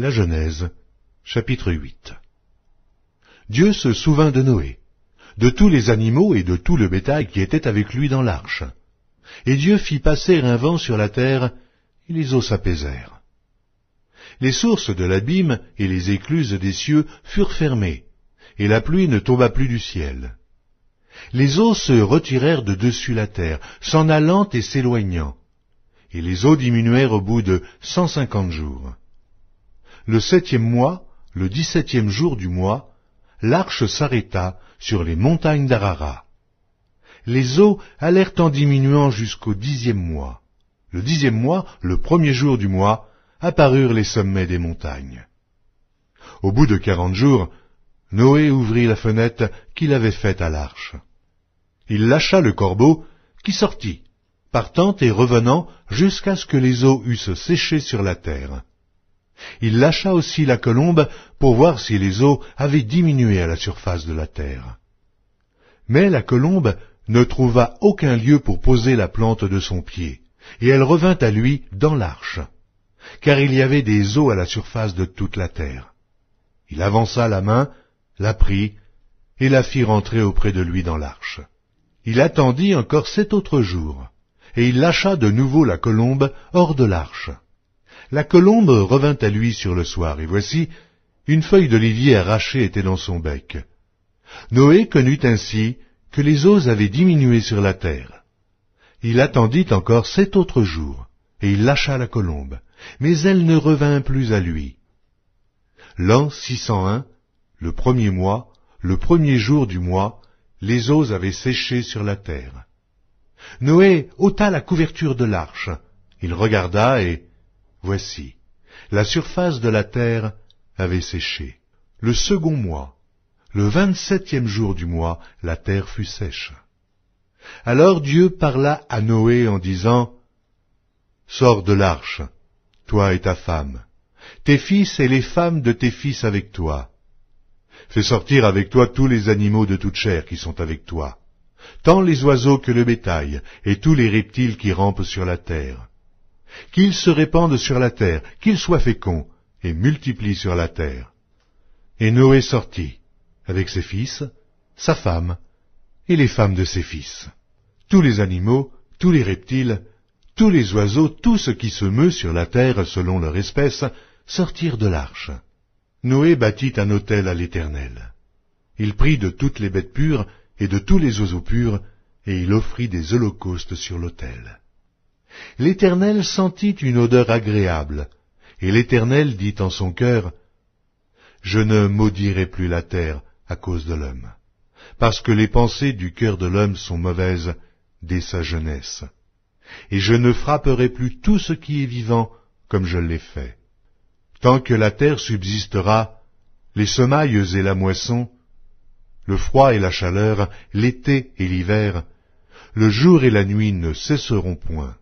La Genèse, chapitre 8. Dieu se souvint de Noé, de tous les animaux et de tout le bétail qui était avec lui dans l'arche. Et Dieu fit passer un vent sur la terre, et les eaux s'apaisèrent. Les sources de l'abîme et les écluses des cieux furent fermées, et la pluie ne tomba plus du ciel. Les eaux se retirèrent de dessus la terre, s'en allant et s'éloignant, et les eaux diminuèrent au bout de 150 jours. Le 7e mois, le 17e jour du mois, l'arche s'arrêta sur les montagnes d'Ararat. Les eaux allèrent en diminuant jusqu'au 10e mois. Le 10e mois, le 1er jour du mois, apparurent les sommets des montagnes. Au bout de 40 jours, Noé ouvrit la fenêtre qu'il avait faite à l'arche. Il lâcha le corbeau, qui sortit, partant et revenant jusqu'à ce que les eaux eussent séché sur la terre. Il lâcha aussi la colombe pour voir si les eaux avaient diminué à la surface de la terre. Mais la colombe ne trouva aucun lieu pour poser la plante de son pied, et elle revint à lui dans l'arche, car il y avait des eaux à la surface de toute la terre. Il avança la main, la prit, et la fit rentrer auprès de lui dans l'arche. Il attendit encore 7 autres jours, et il lâcha de nouveau la colombe hors de l'arche. La colombe revint à lui sur le soir, et voici, une feuille d'olivier arrachée était dans son bec. Noé connut ainsi que les eaux avaient diminué sur la terre. Il attendit encore 7 autres jours, et il lâcha la colombe, mais elle ne revint plus à lui. L'an 601, le 1er mois, le 1er jour du mois, les eaux avaient séché sur la terre. Noé ôta la couverture de l'arche, il regarda et, voici, la surface de la terre avait séché. Le 2e mois, le 27e jour du mois, la terre fut sèche. Alors Dieu parla à Noé en disant, « Sors de l'arche, toi et ta femme, tes fils et les femmes de tes fils avec toi. Fais sortir avec toi tous les animaux de toute chair qui sont avec toi, tant les oiseaux que le bétail, et tous les reptiles qui rampent sur la terre. Qu'ils se répandent sur la terre, qu'ils soient féconds, et multiplient sur la terre. » Et Noé sortit, avec ses fils, sa femme, et les femmes de ses fils. Tous les animaux, tous les reptiles, tous les oiseaux, tout ce qui se meut sur la terre selon leur espèce, sortirent de l'arche. Noé bâtit un autel à l'Éternel. Il prit de toutes les bêtes pures et de tous les oiseaux purs, et il offrit des holocaustes sur l'autel. L'Éternel sentit une odeur agréable, et l'Éternel dit en son cœur, « Je ne maudirai plus la terre à cause de l'homme, parce que les pensées du cœur de l'homme sont mauvaises dès sa jeunesse. Et je ne frapperai plus tout ce qui est vivant comme je l'ai fait. Tant que la terre subsistera, les semailles et la moisson, le froid et la chaleur, l'été et l'hiver, le jour et la nuit ne cesseront point.